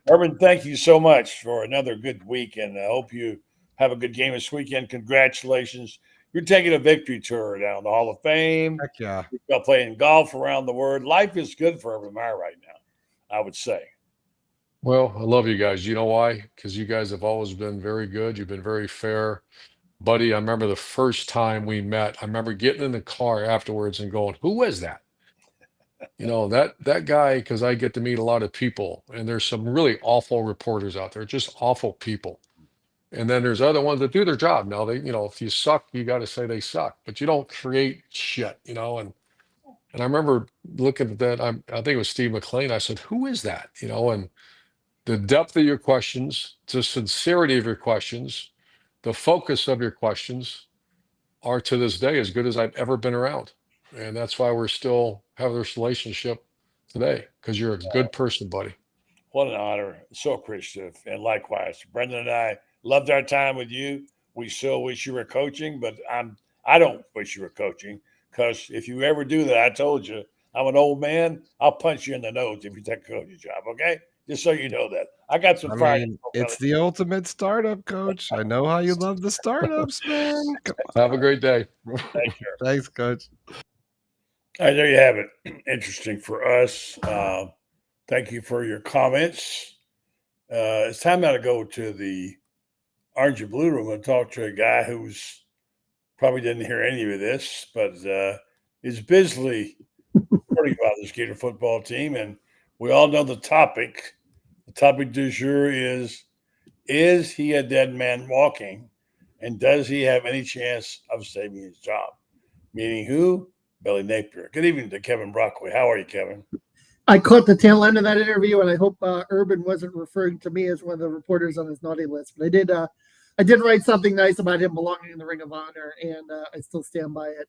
Urban, thank you so much for another good week, and I hope you have a good game this weekend. Congratulations. You're taking a victory tour down the Hall of Fame. Heck yeah. You're playing golf around the world. Life is good for Urban Meyer right now, I would say. Well, I love you guys. You know why? Because you guys have always been very good. You've been very fair. Buddy, I remember the first time we met, I remember getting in the car afterwards and going, who was that? That guy, because I get to meet a lot of people, and there's some really awful reporters out there, just awful people. And then there's other ones that do their job. Now if you suck, you got to say they suck, but you don't create shit, and I remember looking at that. I think it was Steve McLean. I said, who is that? And the depth of your questions, the sincerity of your questions, the focus of your questions are to this day as good as I've ever been around. And that's why we're still have this relationship today, because you're a good person, buddy. What an honor. So appreciative. And likewise, Brenden and I loved our time with you. We still wish you were coaching, but I don't wish you were coaching, because if you ever do that, I told you, I'm an old man. I'll punch you in the nose if you take a coaching job, okay? Just so you know that. I got some fire. It's the ultimate startup, coach. I know how you love the startups, man. Have a great day. Thanks, coach. All right, there you have it. Interesting for us. Thank you for your comments. It's time now to go to the Orange and Blue Room and talk to a guy who's probably didn't hear any of this, but is busily reporting about this Gator football team. And we all know the topic. The topic du jour is he a dead man walking? And does he have any chance of saving his job? Meaning who? Billy Napier. Good evening to Kevin Brockway. How are you, Kevin? I caught the tail end of that interview, and I hope Urban wasn't referring to me as one of the reporters on his naughty list. But I did write something nice about him belonging in the Ring of Honor, and I still stand by it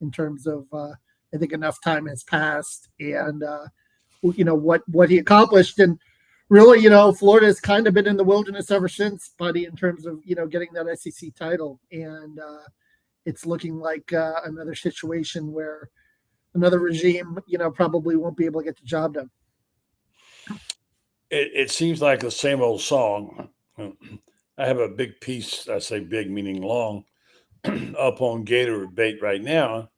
in terms of I think enough time has passed, and what he accomplished, and really, Florida has kind of been in the wilderness ever since, buddy, in terms of getting that SEC title, and it's looking like another situation where another regime, probably won't be able to get the job done. It seems like the same old song. I have a big piece, I say big meaning long, up on Gator Bait right now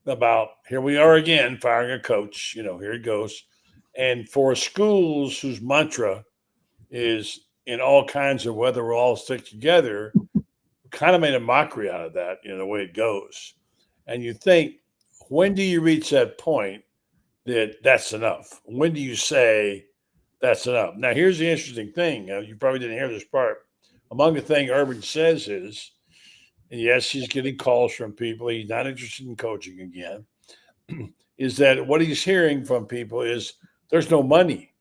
about here we are again firing a coach. Here it goes. And for schools whose mantra is in all kinds of weather, we'll all stick together, kind of made a mockery out of that, the way it goes. And you think, when do you reach that point that that's enough? When do you say that's enough? Now, here's the interesting thing. You probably didn't hear this part. Among the things Urban says is, and yes, he's getting calls from people. He's not interested in coaching again. Is that what he's hearing from people is there's no money.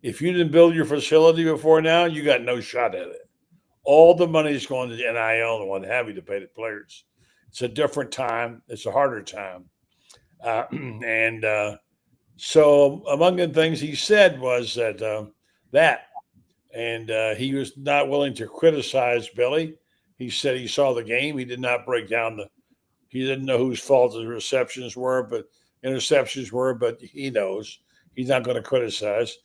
If you didn't build your facility before now, you got no shot at it. All the money is going to the NIL and what have you to pay the players. It's a different time. It's a harder time. So among the things he said was that he was not willing to criticize Billy. He said he saw the game. He did not break down he didn't know whose fault the interceptions were, but he knows. He's not going to criticize.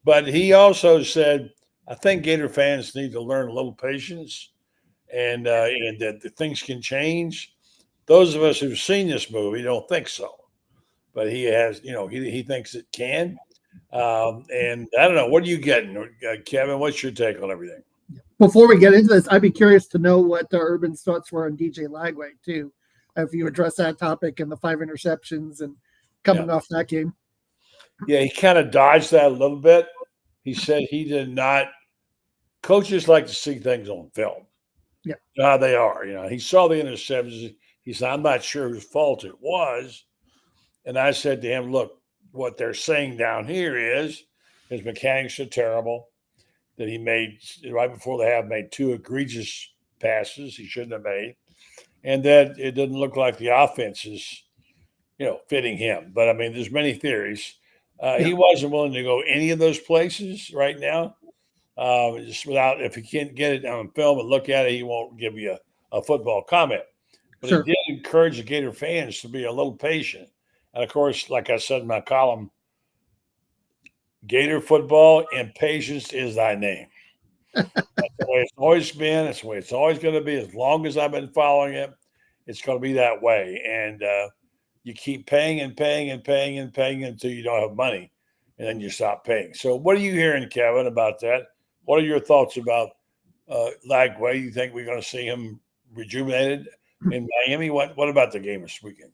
But he also said, I think Gator fans need to learn a little patience and that the things can change. Those of us who've seen this movie don't think so. But he has, he thinks it can. And I don't know. What are you getting, Kevin? What's your take on everything? Before we get into this, I'd be curious to know what Urban's thoughts were on DJ Lagway, too. If you address that topic and the 5 interceptions and coming off that game. Yeah, he kind of dodged that a little bit. He said he did not. Coaches like to see things on film. Yeah. You know how they are. He saw the interceptions. He said, I'm not sure whose fault it was. And I said to him, look, what they're saying down here is his mechanics are terrible, that he made, right before the half, made 2 egregious passes he shouldn't have made, and that it didn't look like the offense is, fitting him. But, I mean, there's many theories. He wasn't willing to go any of those places right now. Just without, if he can't get it on film and look at it, he won't give you a football comment. But Sure. he did encourage the Gator fans to be a little patient. And of course, like I said in my column, Gator football and patience is thy name. That's the way it's always been. That's the way it's always going to be. As long as I've been following it, it's going to be that way. And you keep paying and paying and paying and paying until you don't have money, and then you stop paying. So, what are you hearing, Kevin, about that? What are your thoughts about Lagway? You think we're going to see him rejuvenated in Miami? What about the game this weekend?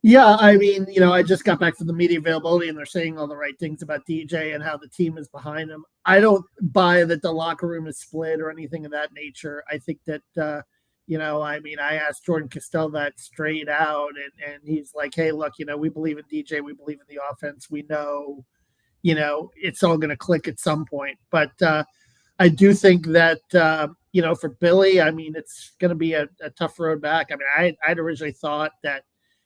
Yeah, I mean, I just got back from the media availability, and they're saying all the right things about DJ and how the team is behind him. I don't buy that the locker room is split or anything of that nature. I think that, I asked Jordan Castell that straight out, and he's like, hey, look, we believe in DJ. We believe in the offense. We know, it's all going to click at some point. But I do think that, for Billy, I mean, it's going to be a tough road back. I mean, I'd originally thought that,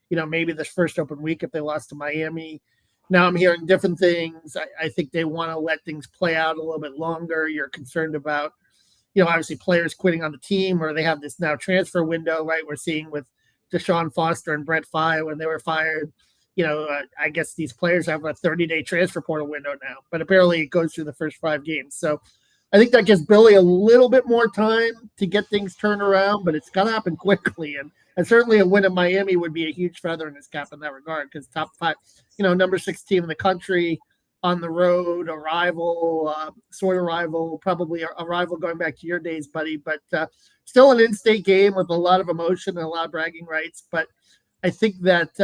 maybe this first open week if they lost to Miami. Now I'm hearing different things. I think they want to let things play out a little bit longer. You're concerned about, obviously players quitting on the team, or they have this now transfer window, right? We're seeing with Deshaun Foster and Brett Favre when they were fired. I guess these players have a 30-day transfer portal window now, but apparently it goes through the first 5 games. So I think that gives Billy a little bit more time to get things turned around, but it's got to happen quickly. And certainly a win in Miami would be a huge feather in his cap in that regard, because top 5, number 6 team in the country on the road, a rival, sort of rival, probably a rival going back to your days, buddy, but still an in-state game with a lot of emotion and a lot of bragging rights. But I think that,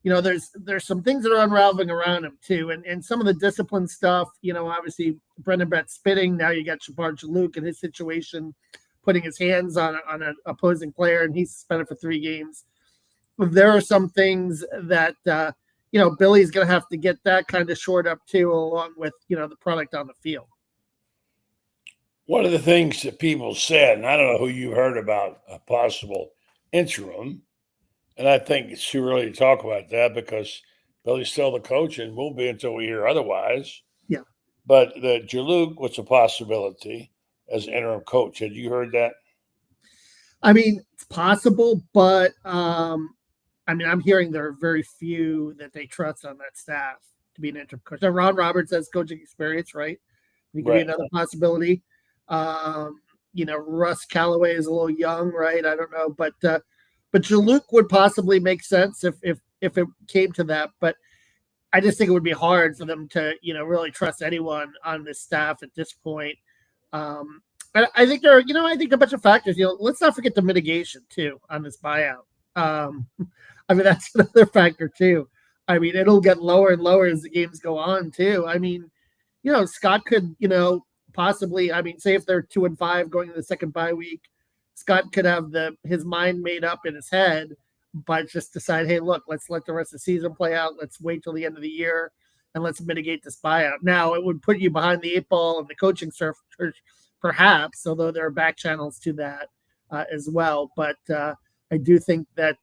there's some things that are unraveling around him too. And some of the discipline stuff, obviously Brendan Brett spitting. Now you got Shabar Jaluk and his situation, putting his hands on an opposing player, and he's suspended for 3 games. There are some things that, Billy's going to have to get that kind of shored up too, along with, the product on the field. One of the things that people said, and I don't know who you heard about a possible interim, and I think it's too early to talk about that because Billy's still the coach and will be until we hear otherwise. Yeah. But the Jaluk was a possibility as interim coach. Had you heard that? I mean, it's possible, but I'm hearing there are very few that they trust on that staff to be an interim coach. Now, Ron Roberts has coaching experience, right? He could be another possibility. Russ Callaway is a little young, right? I don't know, but Jaluk would possibly make sense if it came to that. But I just think it would be hard for them to, really trust anyone on this staff at this point. I think there are, a bunch of factors. Let's not forget the mitigation too on this buyout. That's another factor too. It'll get lower and lower as the games go on too. Scott could, possibly. Say if they're 2-5 going to the second bye week, Scott could have his mind made up in his head, but just decide, hey, look, let's let the rest of the season play out. Let's wait till the end of the year and let's mitigate this buyout. Now, it would put you behind the 8 ball and the coaching search, perhaps, although there are back channels to that as well. But I do think that,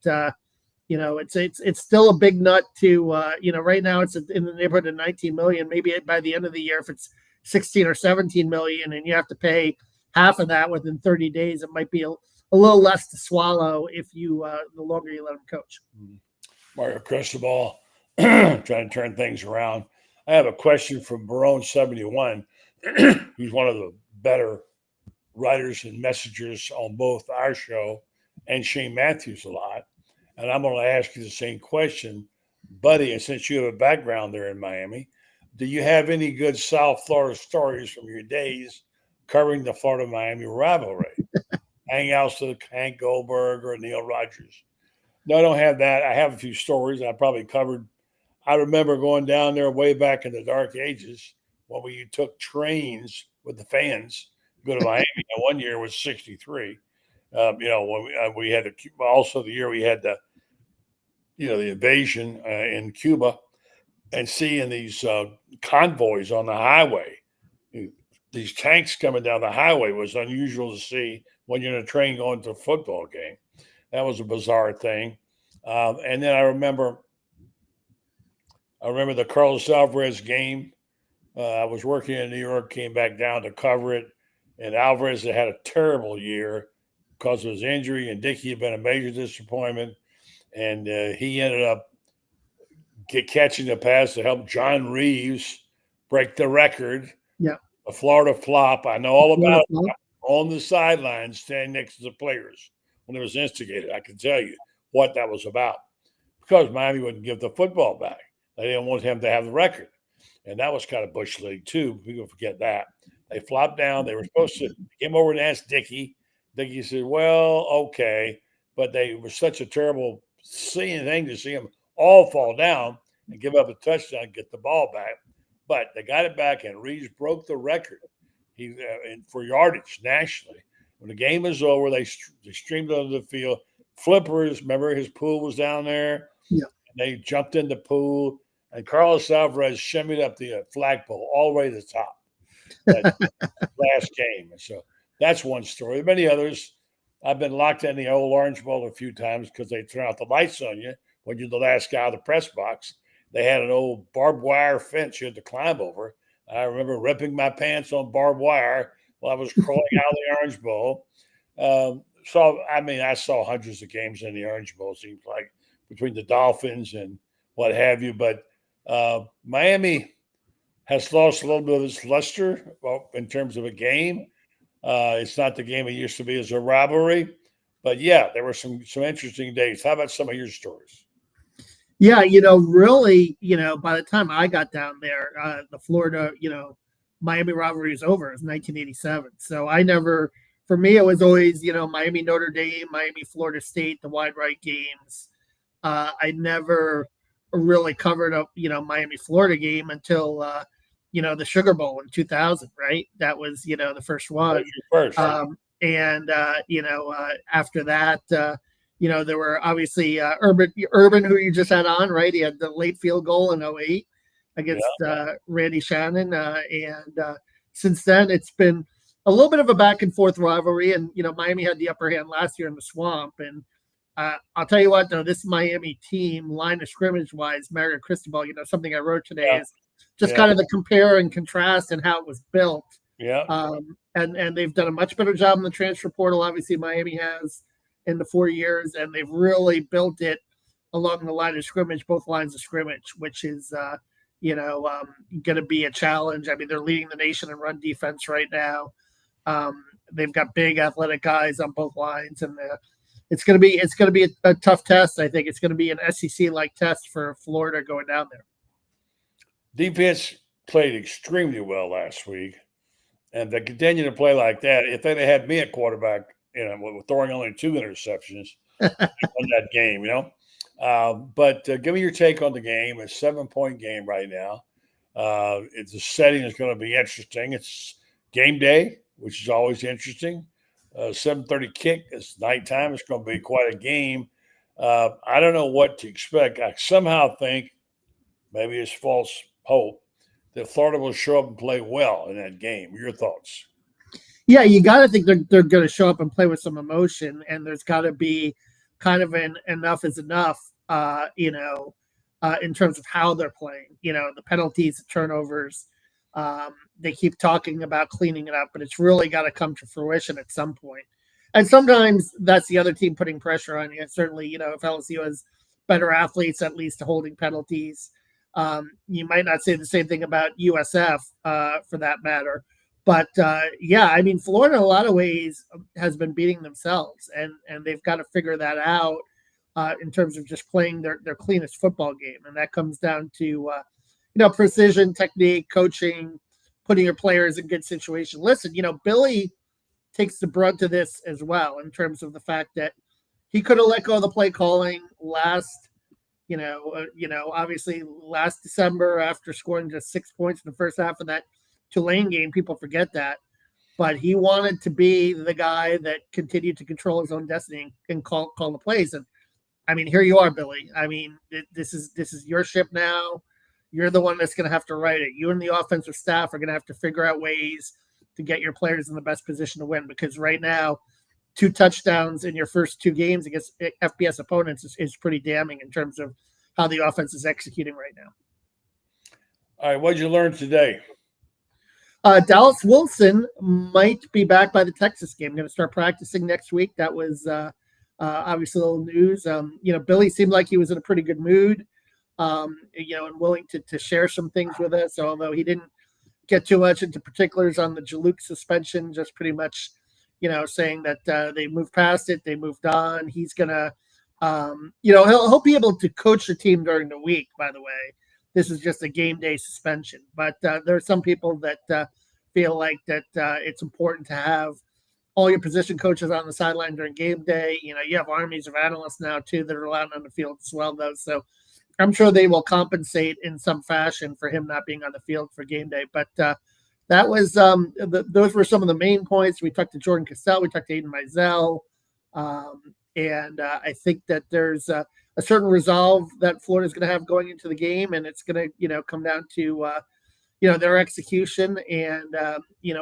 it's still a big nut to, right now it's in the neighborhood of 19 million. Maybe by the end of the year, if it's 16 or 17 million and you have to pay half of that within 30 days, it might be a little less to swallow if you, the longer you let him coach. Mario Cristobal, trying to turn things around. I have a question from Barone71, who's one of the better writers and messengers on both our show and Shane Matthews a lot. And I'm going to ask you the same question, buddy. And since you have a background there in Miami, do you have any good South Florida stories from your days covering the Florida-Miami rivalry? Hangouts to Hank Goldberg or Neil Rogers? No, I don't have that. I have a few stories I probably covered. I remember going down there way back in the dark ages when we took trains with the fans to go to Miami. And one year was 63. When we had also the year we had the invasion in Cuba, and seeing these convoys on the highway, these tanks coming down the highway was unusual to see when you're in a train going to a football game. That was a bizarre thing. And then I remember I remember the Carlos Alvarez game. I was working in New York, came back down to cover it, and Alvarez had a terrible year because of his injury, and Dickey had been a major disappointment, and he ended up catching the pass to help John Reeves break the record. Yeah. A Florida flop. I know all about Florida it. On the sidelines, standing next to the players when it was instigated. I can tell you what that was about because Miami wouldn't give the football back. They didn't want him to have the record. And that was kind of Bush League, too. People forget that. They flopped down. They were supposed to came over and asked Dickey. Dickey said, well, okay. But they were such a terrible thing to see him all fall down and give up a touchdown and get the ball back. But they got it back, and Reeves broke the record for yardage nationally. When the game was over, they streamed onto the field. Flippers, remember his pool was down there? Yeah. And they jumped in the pool, and Carlos Alvarez shimmied up the flagpole all the way to the top. That last game. And so that's one story. There are many others. I've been locked in the old Orange Bowl a few times because they turn out the lights on you when you're the last guy out of the press box. They had an old barbed wire fence you had to climb over. I remember ripping my pants on barbed wire while I was crawling out of the Orange Bowl. I saw hundreds of games in the Orange Bowl, seems like, between the Dolphins and what have you. But Miami has lost a little bit of its luster in terms of a game. It's not the game it used to be as a rivalry. But, yeah, there were some interesting days. How about some of your stories? Yeah, really, by the time I got down there, the Florida, Miami rivalry is over. It was 1987. So for me, it was always, Miami, Notre Dame, Miami, Florida State, the wide right games. I never really covered up, Miami, Florida game until, the Sugar Bowl in 2000, right? That was, the first one. After that, there were obviously Urban, who you just had on, right? He had the late field goal in 2008 against Randy Shannon. Since then, it's been a little bit of a back and forth rivalry. And, Miami had the upper hand last year in the Swamp. And I'll tell you what, though, this Miami team, line of scrimmage wise, Mario Cristobal, something I wrote today is just kind of the compare and contrast and how it was built. Yeah. And they've done a much better job in the transfer portal. Obviously, Miami has in the 4 years, and they've really built it along the line of scrimmage, both lines of scrimmage, which is, going to be a challenge. I mean, they're leading the nation in run defense right now. They've got big athletic guys on both lines, and it's going to be a tough test. I think it's going to be an SEC-like test for Florida going down there. Defense played extremely well last week, and they continue to play like that. If they had me at quarterback, throwing only 2 interceptions on that game, But give me your take on the game. It's a 7-point game right now. The setting is going to be interesting. It's game day, which is always interesting. 7:30 kick. It's nighttime. It's going to be quite a game. I don't know what to expect. I somehow think, maybe it's false hope, that Florida will show up and play well in that game. Your thoughts? Yeah, you got to think they're going to show up and play with some emotion, and there's got to be kind of an enough is enough, in terms of how they're playing. The penalties, the turnovers. They keep talking about cleaning it up, but it's really got to come to fruition at some point. And sometimes that's the other team putting pressure on you. Certainly, if LSU has better athletes, at least holding penalties. You might not say the same thing about USF for that matter. But, Florida in a lot of ways has been beating themselves, and they've got to figure that out in terms of just playing their cleanest football game. And that comes down to, precision, technique, coaching, putting your players in good situation. Listen, Billy takes the brunt of this as well in terms of the fact that he could have let go of the play calling obviously last December after scoring just 6 points in the first half of that Tulane game. People forget that, but he wanted to be the guy that continued to control his own destiny and call the plays. And I mean, here you are, Billy. I mean, this is your ship now. You're the one that's going to have to write it. You and the offensive staff are going to have to figure out ways to get your players in the best position to win, because right now, 2 touchdowns in your first 2 games against FBS opponents is pretty damning in terms of how the offense is executing right now. All right, what did you learn today? Dallas Wilson might be back by the Texas game. Going to start practicing next week. That was obviously a little news. Billy seemed like he was in a pretty good mood, and willing to share some things with us. So although he didn't get too much into particulars on the Jaluk suspension, just pretty much, saying that they moved past it, they moved on. He's gonna, he'll be able to coach the team during the week. By the way, this is just a game day suspension, but there are some people that feel like that it's important to have all your position coaches on the sideline during game day. You have armies of analysts now too that are allowed on the field as well, though. So I'm sure they will compensate in some fashion for him not being on the field for game day. But that was those were some of the main points. We talked to Jordan Castell, we talked to Aiden Mizell, and I think that there's a certain resolve that Florida's going to have going into the game, and it's going to come down to their execution and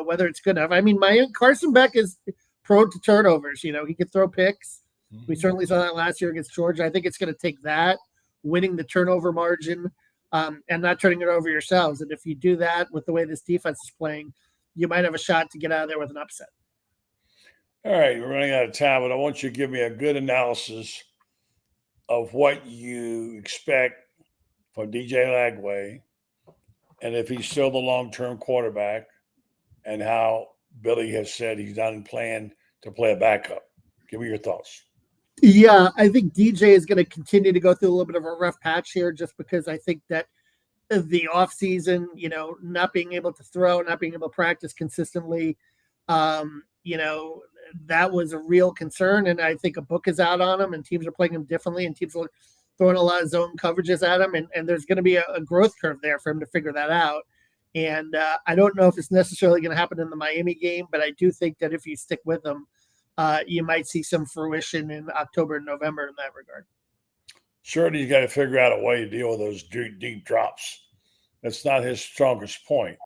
whether it's good enough. I mean, Carson Beck is prone to turnovers. He could throw picks. Mm-hmm. We certainly saw that last year against Georgia. I think it's going to take that, winning the turnover margin, and not turning it over yourselves. And if you do that with the way this defense is playing, you might have a shot to get out of there with an upset. All right, we're running out of time, but I want you to give me a good analysis of what you expect from DJ Lagway, and if he's still the long-term quarterback, and how Billy has said he's not plan to play a backup. Give me your thoughts. Yeah, I think DJ is going to continue to go through a little bit of a rough patch here, just because I think that the offseason, not being able to throw, not being able to practice consistently, that was a real concern. And I think a book is out on him, and teams are playing him differently, and teams are throwing a lot of zone coverages at him. And there's going to be a growth curve there for him to figure that out. And I don't know if it's necessarily going to happen in the Miami game, but I do think that if you stick with him, you might see some fruition in October and November in that regard. Certainly, you got to figure out a way to deal with those deep drops. That's not his strongest point.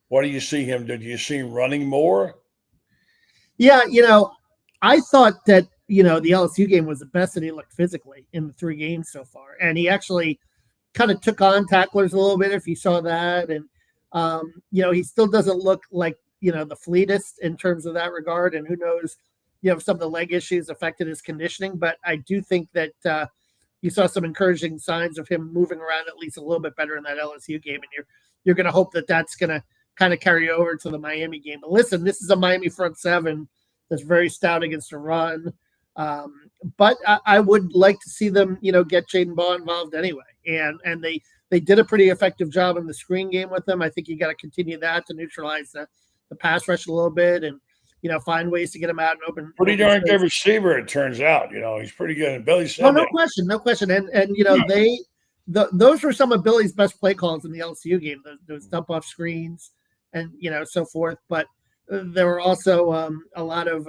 What do you see him do? Do you see him running more? Yeah, I thought that, the LSU game was the best that he looked physically in the 3 games so far. And he actually kind of took on tacklers a little bit, if you saw that. And, he still doesn't look like, the fleetest in terms of that regard. And who knows, if some of the leg issues affected his conditioning. But I do think that you saw some encouraging signs of him moving around at least a little bit better in that LSU game. And you're going to hope that that's going to kind of carry over to the Miami game. But listen, this is a Miami front seven that's very stout against a run. But I would like to see them, get Jaden Baugh involved anyway. And they did a pretty effective job in the screen game with them. I think you got to continue that to neutralize the pass rush a little bit and, find ways to get him out and open. Pretty darn good receiver, it turns out. He's pretty good. And Billy said no question. And those were some of Billy's best play calls in the LSU game, those dump off screens and, so forth. But there were also a lot of,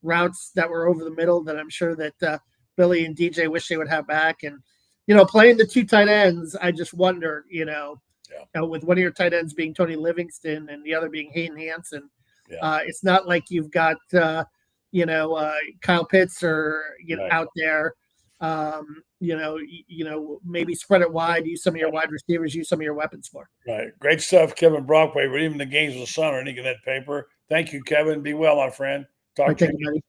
routes that were over the middle that I'm sure that Billy and DJ wish they would have back. And, playing the 2 tight ends, I just wonder, with one of your tight ends being Tony Livingston and the other being Hayden Hansen, it's not like you've got, Kyle Pitts or, right. out there. Maybe spread it wide, use some of your wide receivers, use some of your weapons more. Right. Great stuff, Kevin Brockway. We're even the games of the sun or any of that paper. Thank you, Kevin. Be well, my friend. Talk to you. Buddy.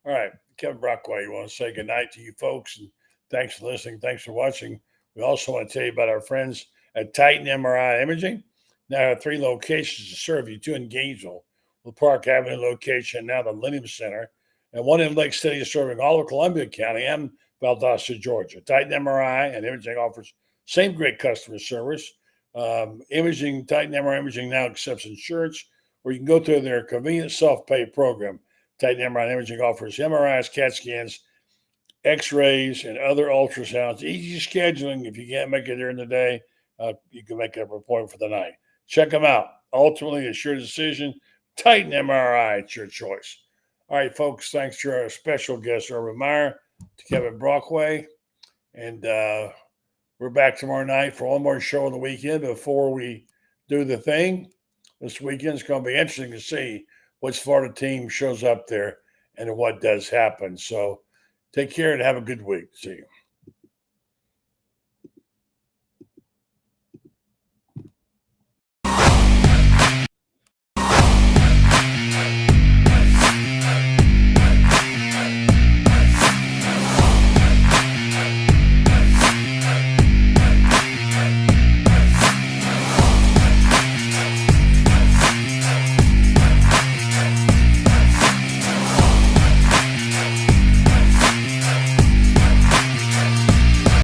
All right. Kevin Brockway, we want to say good night to you folks. And thanks for listening. Thanks for watching. We also want to tell you about our friends at Titan MRI Imaging. Now have 3 locations to serve you, 2 in Gainesville, the Park Avenue location, now the Millennium Center, and 1 in Lake City serving all of Columbia County and Valdosta, Georgia. Titan MRI and Imaging offers same great customer service. Titan MRI Imaging now accepts insurance, or you can go through their convenient self-pay program. Titan MRI Imaging offers MRIs, CAT scans, X-rays, and other ultrasounds. Easy scheduling. If you can't make it during the day, you can make an appointment for the night. Check them out. Ultimately, it's your decision. Titan MRI, it's your choice. All right, folks, thanks to our special guest, Urban Meyer, to Kevin Brockway. And we're back tomorrow night for one more show on the weekend before we do the thing. This weekend is going to be interesting to see which Florida team shows up there and what does happen. So take care and have a good week. See you.